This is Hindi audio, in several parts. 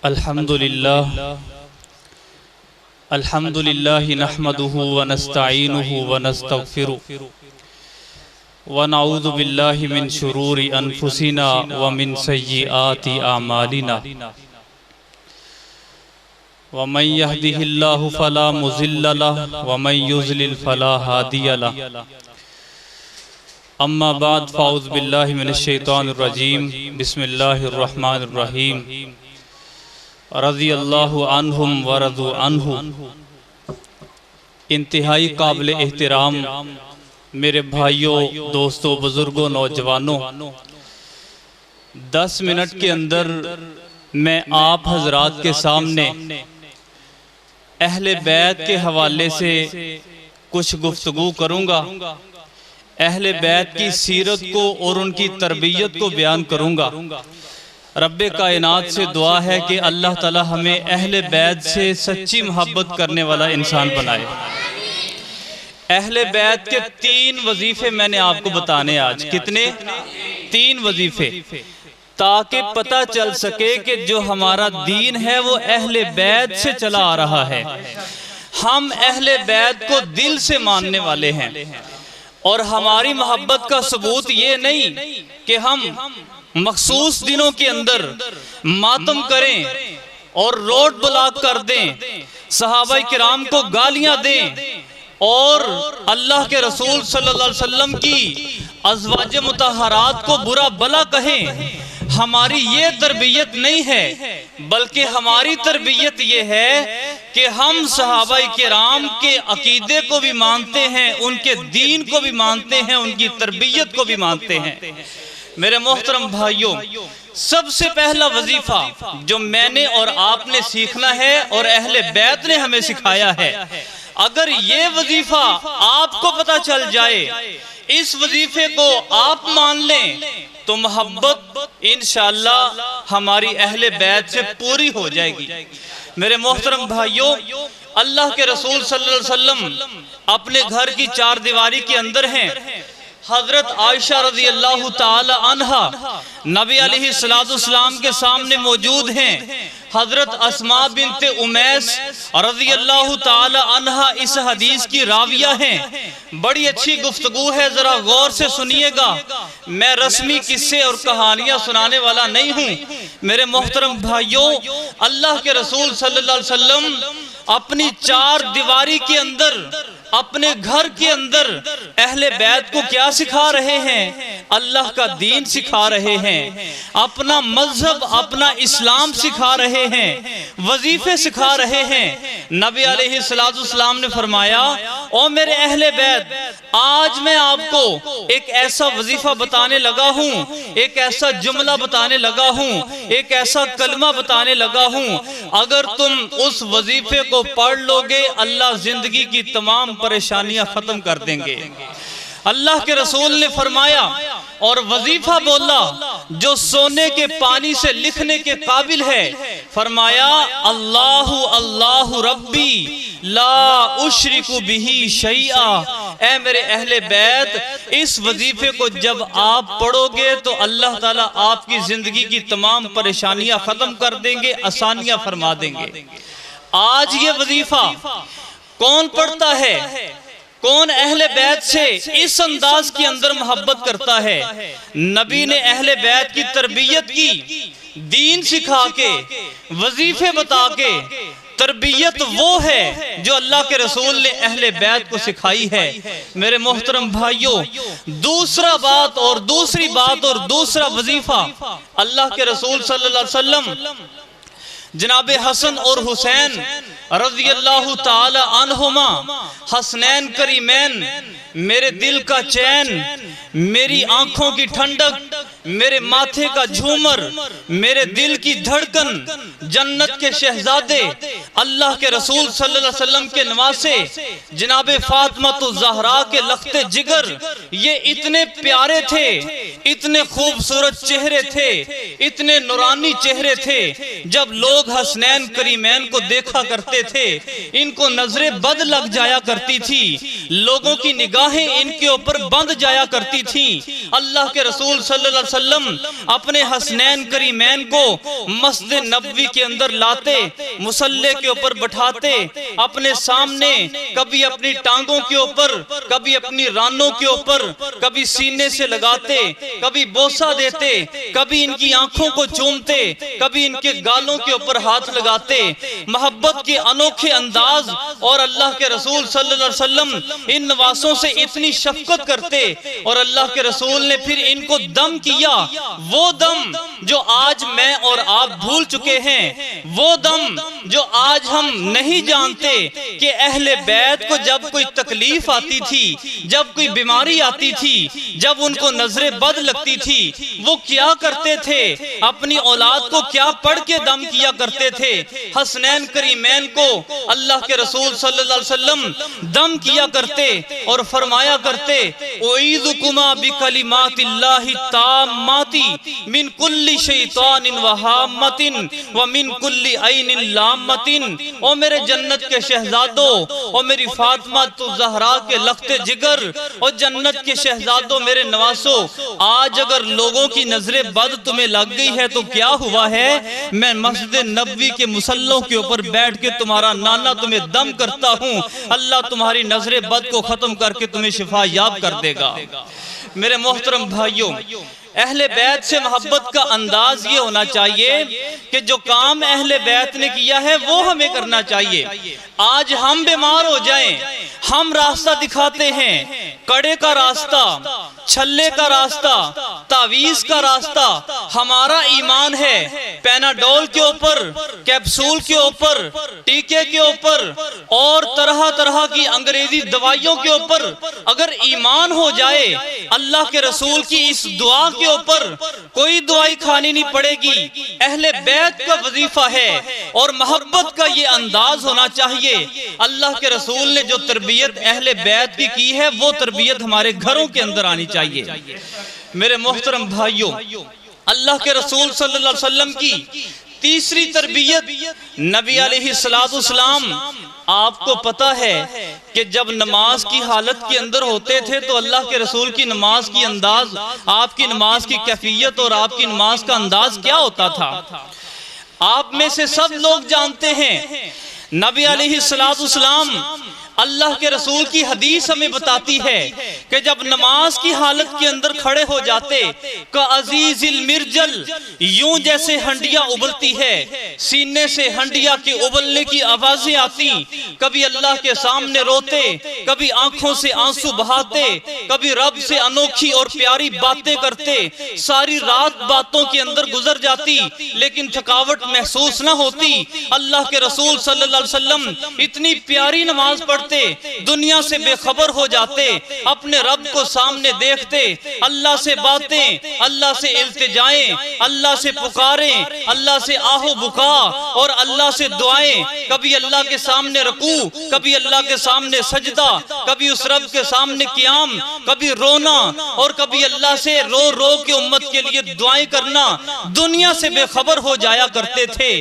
अल्हम्दुलिल्लाह नहमदुहु व नस्तईनुहु व नस्तगफिरुहु व नऊज़ु बिल्लाहि मिन शुरूरि अनफुसिना व मिन सय्यिआति अमालिना व मन यहदिहिल्लाहु फला मुज़िल्ल लहु व मन युज़लिल फला हादिय लहु। अम्मा बाद फ़ाऊज़ु बिल्लाहि मिनश शैतानिर रजीम। बिस्मिल्लाहिर रहमानिर रहीम। रज़ियल्लाहु अन्हुम व रज़ू अन्हु। इंतहाई काबिल एहतराम मेरे भाइयों, दोस्तों, बुजुर्गों, नौजवानों, 10 मिनट के अंदर मैं आप हजरात के सामने अहले बैत के हवाले से कुछ गुफ्तगू करूँगा। अहले बैत की सीरत को और उनकी तरबियत को बयान करूँगा। रब्बे कायनात से दुआ है कि अल्लाह ताला हमें अहले बैत से सच्ची मोहब्बत करने वाला इंसान बनाए। अहले बैत के 3 वजीफे मैंने आपको बताने आज। कितने? 3 वजीफे, ताकि पता चल सके कि जो हमारा दीन है वो अहले बैत से चला आ रहा है। हम अहले बैत को दिल से मानने वाले हैं और हमारी मोहब्बत का सबूत ये नहीं कि हम मखसूस दिनों के अंदर मातम करें और रोड ब्लॉक कर दें, सहाबाए किराम को गालियां दें और अल्लाह के रसूल सल्लल्लाहु अलैहि वसल्लम की अज़वाज मुतहरात को बुरा भला कहें। हमारी ये तरबियत नहीं है, बल्कि हमारी तरबियत ये है कि हम सहाबाए किराम के अकीदे को भी मानते हैं, उनके दीन को भी मानते हैं, उनकी तरबियत को भी मानते हैं। मेरे मोहतरम भाइयों, सबसे पहला वजीफा जो मैंने और आपने सीखना है और अहले बैत ने हमें सिखाया है, अगर ये वजीफा आपको पता चल जाए, इस वजीफे को आप मान लें, तो मोहब्बत इंशाअल्लाह हमारी अहले बैत से पूरी हो जाएगी। मेरे मोहतरम भाइयों, अल्लाह के रसूल सल्लल्लाहु अलैहि वसल्लम अपने घर की 4 दीवारी के अंदर हैं। हजरत आयशा रज़ी अल्लाह ताला अन्हा नबी अलैहिस्सलाम के सामने मौजूद हैं। हजरत अस्मा बिन्ते उमैस रज़ी अल्लाह ताला अन्हा इस हदीस की राविया हैं। बड़ी अच्छी गुफ्तगू है, जरा गौर से सुनिएगा। मैं रस्मी किस्से और कहानियां सुनाने वाला नहीं हूँ। मेरे मोहतरम भाइयों, अल्लाह के रसूल सल्लल्लाहु अलैहि वसल्लम अपनी 4 दीवारी के अंदर, अपने घर के अंदर अहले बैत को क्या सिखा रहे हैं? अल्लाह का दीन सिखा रहे हैं, अपना मजहब, अपना इस्लाम सिखा रहे हैं, वजीफे सिखा रहे हैं। नबी अलैहिस्सलाम ने फरमाया, ओ मेरे अहले बैत, आज मैं आपको एक ऐसा वजीफा बताने लगा हूँ, एक ऐसा जुमला बताने लगा हूँ, एक ऐसा कलमा बताने लगा हूँ, अगर तुम उस वजीफे को पढ़ लोगे, अल्लाह जिंदगी की तमाम परेशानियां खत्म कर देंगे। अल्लाह के रसूल ने फरमाया और वजीफा बोला जो सोने के पानी से लिखने के काबिल है। फरमाया, अल्लाहु अल्लाहु रब्बी ला उशरिकु बिही शैआ। ऐ मेरे अहले बैत, इस वजीफे को जब आप पढ़ोगे तो अल्लाह ताला आपकी जिंदगी की तमाम परेशानियां खत्म कर देंगे, आसानियां फरमा देंगे। आज ये वजीफा कौन पढ़ता है? कौन अहले बैत से इस अंदाज के अंदर मोहब्बत करता है? नबी ने अहले बैत की तरबियत की, दीन सिखा के, वजीफे बता के। तरबियत वो है जो अल्लाह के रसूल ने अहले बैत को सिखाई है। मेरे मोहतरम भाइयों, दूसरा बात और दूसरी बात और दूसरा वजीफा, अल्लाह के रसूल सल्लल्लाहु अलैहि वसल्लम जनाबे हसन और हुसैन रज़ी अल्लाह ताला अन्हुमा, हसनैन करीमैन, मेरे दिल का चैन, मेरी आंखों की ठंडक, मेरे माथे का झूमर, मेरे दिल की धड़कन, जन्नत के शहजादे, अल्लाह के रसूल सल्लल्लाहु अलैहि वसल्लम के नवासे, जनाबे फातिमा तो ज़हरा के लख्ते जिगर, ये इतने प्यारे थे, इतने खूबसूरत चेहरे थे, इतने नूरानी चेहरे थे। जब लोग हसनैन करीमैन को देखा करते थे, इनको नजरें बद लग जाया करती थी, लोगों की निगाहें इनके ऊपर बंद जाया करती थी। अल्लाह के रसूल सल्लल्लाहु अलैहि वसल्लम अपने हसनैन करीमैन को मस्जिद नबवी के अंदर लाते, मुसल्ले के ऊपर बैठाते, अपने सामने कभी अपनी टांगों के ऊपर, कभी अपनी रानों के ऊपर, कभी सीने से लगाते, कभी बोसा देते, कभी इनकी आंखों को चूमते, कभी इनके गालों के ऊपर हाथ लगाते। मोहब्बत के अनोखे अंदाज और अल्लाह के रसूल सल्लल्लाहु अलैहि वसल्लम इन नवासों से इतनी शफकत करते और अल्लाह के रसूल ने फिर इनको दम किया, वो दम जो आज मैं और आप भूल चुके हैं, वो दम जो आज हम नहीं जानते कि अहले बैत को जब कोई तकलीफ आती थी, जब कोई बीमारी आती थी, जब उनको नजरें बद लगती थी, वो क्या करते थे, अपनी औलाद को क्या पढ़ के दम किया करते थे। हसनैन करीमैन को अल्लाह के रसूल सल्लल्लाहु अलैहि वसल्लम दम किया करते और फरमाया करते, उईदुकुमा बिकलिमातिल्लाहि ताम्माति मिन कुल्ली शैतानिन व हाम्मतिन व मिन कुल्ली ऐनिन लाम्मतिन। ओ मेरे जन्नत के शहजादों, ओ मेरी फातिमा तो ज़हरा के लख्ते जिगर, और जन्नत के शहजादों मेरे नवासो, आज अगर लोगों की नजरें बद तुम्हें लग गई है तो क्या हुआ है, मैं मस्जिद नबवी के मुसल्लों के ऊपर बैठ के तुम्हारा नाना तुम्हें दम करता हूँ, अल्लाह तुम्हारी नजरें बद को खत्म करके तुम्हें शिफा याब कर देगा। मेरे मोहतरम भाइयों, अहले बैत से मोहब्बत का अंदाज ये होना चाहिए कि जो काम अहले बैत ने किया है वो हमें करना चाहिए। आज हम बीमार हो जाएं, हम रास्ता दिखाते हैं, कड़े का रास्ता, छल्ले का रास्ता, तावीज का रास्ता हमारा ईमान है। पैनाडोल के ऊपर, कैप्सूल के ऊपर, टीके के ऊपर और तरह तरह की अंग्रेजी दवाइयों के ऊपर अगर ईमान हो जाए, अल्लाह के रसूल की इस दुआ के ऊपर कोई दवाई खानी नहीं पड़ेगी। अहले बैत का वजीफा है और मोहब्बत का ये अंदाज होना चाहिए। अल्लाह के रसूल ने जो तरबियत अहले बैत की है वो तरबियत हमारे घरों के अंदर आनी चाहिए। मेरे मोहतरम भाइयों, अल्लाह के रसूल सल्लल्लाहु अलैहि वसल्लम की तीसरी तरबियत नबी अलैहिस्सलाम, आपको पता है कि जब नमाज की हालत के अंदर होते थे तो अल्लाह के रसूल की नमाज की अंदाज, आपकी नमाज की कैफियत और आपकी नमाज का अंदाज क्या होता था, आप में से सब लोग जानते हैं। नबी अलैहिस्सलाम, अल्लाह के रसूल की हदीस हमें बताती है कि जब नमाज की हालत के अंदर खड़े हो जाते, का अजीजिल मिर्जल, यूं जैसे हंडिया उबलती है, सीने से हंडिया के उबलने की आवाजें आती, कभी अल्लाह के सामने रोते, कभी आंखों से आंसू बहाते, कभी रब से अनोखी और प्यारी बातें करते, सारी रात बातों के अंदर गुजर जाती लेकिन थकावट महसूस न होती। अल्लाह के रसूल सल्लल्लाहु अलैहि वसल्लम इतनी प्यारी नमाज पढ़ते, दुनिया से बेखबर हो जाते, अपने रब को सामने देखते, अल्लाह से बातें, अल्लाह से इल्तिजाएं, अल्लाह से पुकारें, अल्लाह से आहो बुका और अल्लाह से दुआएं, कभी अल्लाह के सामने रुकू, कभी अल्लाह के सामने सजदा, कभी उस रब के सामने क़ियाम, कभी रोना और कभी अल्लाह से रो रो के उम्मत के लिए दुआएं करना, दुनिया से बेखबर हो जाया करते थे।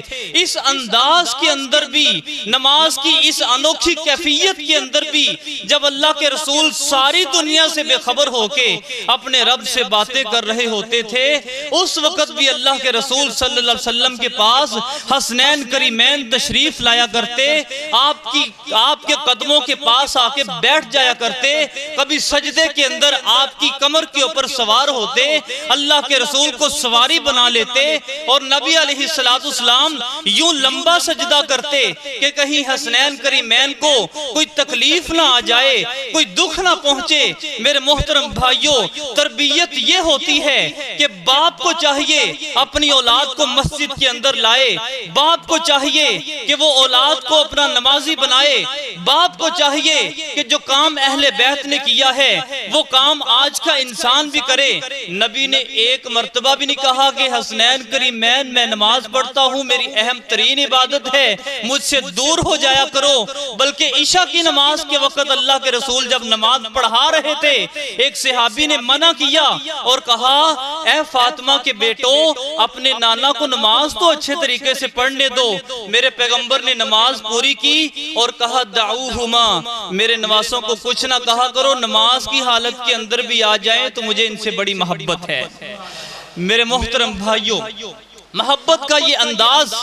इस अंदाज के अंदर भी, नमाज की इस अनोखी कैफियत के अंदर भी जब अल्लाह के रसूल सारी दुनिया से बेखबर होके अपने रब से बातें कर रहे होते थे, उस वक्त भी अल्लाह के रसूल सल्लल्लाहु अलैहि वसल्लम के पास हसनैन करीमैन तशरीफ लाया करते, आपके कदमों के पास आके बैठ जाया करते, कभी सजदे के अंदर आपकी कमर के ऊपर सवार होते, अल्लाह के रसूल को सवारी बना लेते और नबी अलैहिस्सलाम यूं लंबा सजदा करते कि कहीं हसनैन करीमैन को कोई तकलीफ ना आ जाए, कोई दुख ना पहुंचे। मेरे मोहतरम भाइयों, तरबियत ये होती है कि बाप को चाहिए अपनी औलाद को मस्जिद के अंदर लाए, बाप को चाहिए कि वो औलाद को अपना नमाजी बनाए, बाप को चाहिए कि जो काम अहले बैत ने किया है वो काम आज का इंसान भी करे। नबी ने एक मर्तबा भी नहीं कहा कि हसनैन करीमैन मैं नमाज पढ़ता हूँ, मेरी अहम तरीन इबादत है, मुझसे दूर हो जाया करो, बल्कि ईशा की नमाज के वक्त अल्लाह के रसूल जब नमाज पढ़ा रहे थे, एक सहाबी ने मना किया और कहा, ए फातिमा के बेटो, अपने नाना को नमाज तो अच्छे तरीके से पढ़ने दो। मेरे पैगंबर ने नमाज पूरी की और कहा, दाऊहुमा, मेरे नवासों को कुछ ना कहा करो, नमाज की हालत के अंदर भी आ जाए तो मुझे इनसे बड़ी मोहब्बत है। मेरे मोहतरम भाइयों, मोहब्बत का ये अंदाज,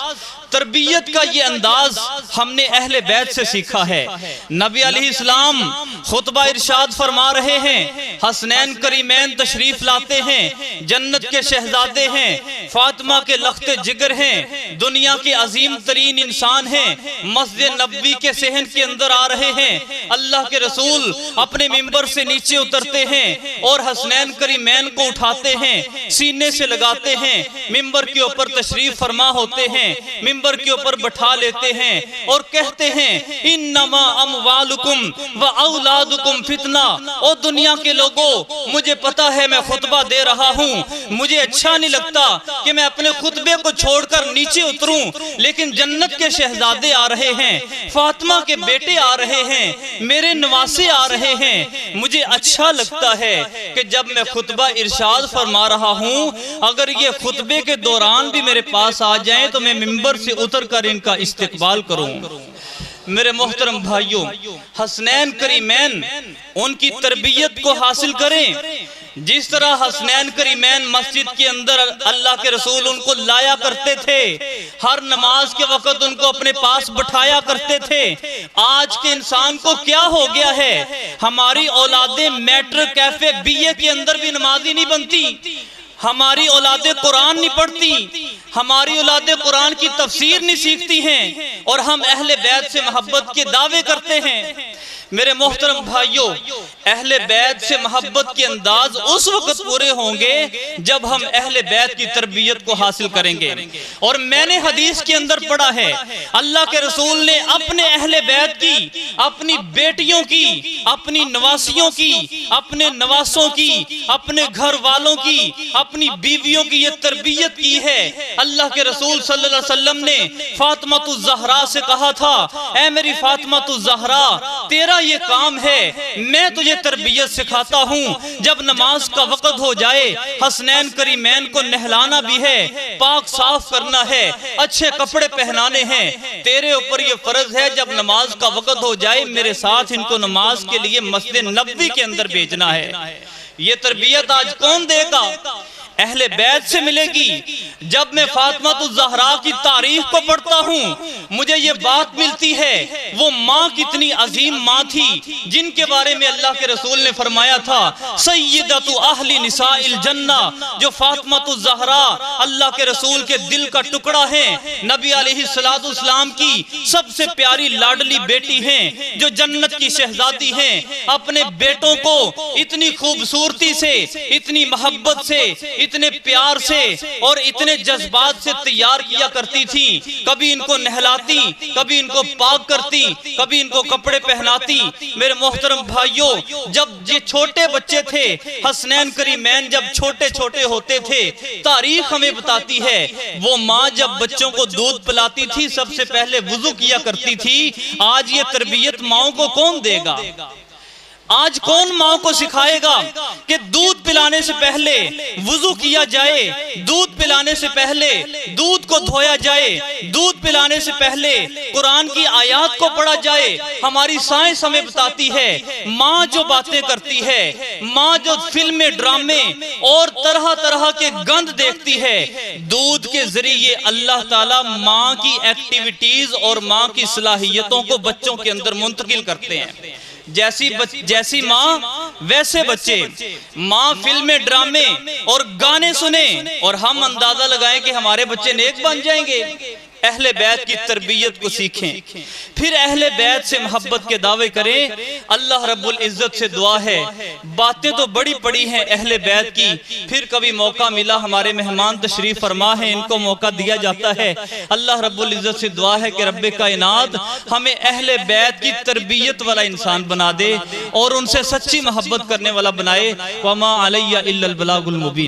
तरबियत का ये अंदाज हमने अहले बैत से सीखा है। नबी अलैहिस्सलाम खुतबा इरशाद फरमा रहे हैं, हसनैन करीमैन तशरीफ लाते हैं, जन्नत के शहजादे हैं, फातिमा के लख्ते जिगर हैं, दुनिया के अजीम तरीन इंसान हैं, मस्जिद नबवी के सहन के अंदर आ रहे हैं। अल्लाह के रसूल अपने मिंबर से नीचे उतरते हैं और हसनैन करीमैन को उठाते हैं, सीने से लगाते हैं, मिंबर के ऊपर तशरीफ फरमा होते हैं, मिंबर के ऊपर बैठा लेते हैं और कहते हैं, इन्नमा अमवालुकुम व औलादुकुम फितना। ओ दुनिया के लोगों, मुझे पता है मैं खुतबा दे रहा हूँ, मुझे अच्छा नहीं लगता कि मैं अपने खुतबे को छोड़कर नीचे उतरूं, लेकिन जन्नत के शहजादे आ रहे हैं, फातिमा के बेटे आ रहे हैं, मेरे नवासे आ रहे हैं, मुझे अच्छा लगता है कि जब मैं खुतबा इरशाद फरमा रहा हूँ, अगर ये खुतबे के दौरान भी मेरे पास आ जाएं तो मैं मिंबर से उतर कर इनका इस्तेकबाल करूं। मेरे मोहतरम भाइयों, हसनैन करीमैन उनकी तरबियत को हासिल करें। जिस तरह हसनैन करीमैन मस्जिद के अंदर अल्लाह के रसूल उनको लाया करते थे, हर नमाज के वक्त उनको अपने पास बिठाया करते थे। आज के इंसान को क्या हो गया है, हमारी औलादे मैट्रिक कैफे बीए के अंदर भी नमाजी नहीं बनती, हमारी औलादे कुरान नहीं पढ़ती, हमारी औलादे कुरान की तफसीर नहीं सीखती हैं और हम अहले बैत से मोहब्बत के दावे करते हैं। मेरे मोहतरम भाइयों, अहले बैत से मोहब्बत के अंदाज उस वक्त पूरे होंगे जब हम अहले बैत की तरबियत को हासिल करेंगे। और मैंने हदीस के अंदर पढ़ा है, अल्लाह के रसूल ने अपने अहले बैत की, अपनी बेटियों की, अपनी नवासियों की, अपने नवासों की, अपने घर वालों की, अपनी बीवियों की ये तरबियत की है। अल्लाह के रसूल सल्लल्लाहु अलैहि वसल्लम ने फातिमा ज़हरा से कहा था, ऐ मेरी फातिमा ज़हरा, तेरा ये काम है, मैं तुझे तरबियत सिखाता हूँ। जब नमाज का वक्त हो जाए, हसनैन करीमैन को नहलाना भी है, पाक साफ करना है, अच्छे कपड़े पहनाने हैं, तेरे ऊपर ये फर्ज है जब नमाज का वक्त हो जाए मेरे साथ इनको नमाज के लिए मस्जिद नबवी के अंदर भेजना है। ये तरबियत आज कौन देगा? अहले बैत से मिलेगी। जब मैं फातिमा ज़हरा की तारीख को पढ़ता हूँ, मुझे ये बात मिलती है, वो माँ कितनी अजीम माँ थी, जिनके बारे में अल्लाह के रसूल ने फरमाया था, सय्यदतु अहली निसाइल जन्ना। जो फातिमा ज़हरा अल्लाह के रसूल के दिल का टुकड़ा है, नबी अलैहिस्सलाम की सबसे प्यारी लाडली बेटी हैं, जो जन्नत की शहजादी हैं, अपने बेटों को इतनी खूबसूरती से, इतनी मोहब्बत से, इतने प्यार से और इतने जज्बात से तैयार किया करती थी। कभी इनको नहलाती, कभी इनको पाक करती, कभी इनको कपड़े पहनाती। मेरे मोहतरम भाइयों, जब ये छोटे बच्चे थे, हसनैन करीमैन जब छोटे छोटे होते थे, तारीख हमें बताती है, वो माँ जब बच्चों को दूध पिलाती थी सबसे पहले वुजू किया करती थी। आज ये तरबियत माओ को कौन देगा? आज कौन माँ को सिखाएगा कि दूध पिलाने से पहले वुजू किया जाए, दूध पिलाने से पहले दूध को धोया जाए, दूध पिलाने से पहले कुरान की आयत को पढ़ा जाए? हमारी साइंस हमें बताती है, माँ जो बातें करती है, माँ जो फिल्में, ड्रामे और तरह तरह के गंद देखती है, दूध के जरिए अल्लाह ताला माँ की एक्टिविटीज और माँ की सलाहियतों को बच्चों के अंदर मुंतकिल करते हैं। जैसी माँ वैसे बच्चे। माँ फिल्में, ड्रामे और गाने सुने और हम अंदाजा लगाएं कि हमारे बच्चे नेक बन जाएंगे। अहले बैत की तरबियत को सीखें, फिर अहले बैत से मोहब्बत के दावे करें। अल्लाह रब्बुल इज्जत से दुआ है, बातें तो बड़ी पड़ी हैं अहले बैत की, फिर कभी मौका मिला, हमारे मेहमान तशरीफ फरमा है, इनको मौका दिया जाता है। अल्लाह रब्बुल इज्जत से दुआ है कि रब्बे कायनात हमें अहले बैत की तरबियत वाला इंसान बना दे और उनसे सच्ची मोहब्बत करने वाला बनाए। वमा अलैया इल्लल बलागुल मुबीन।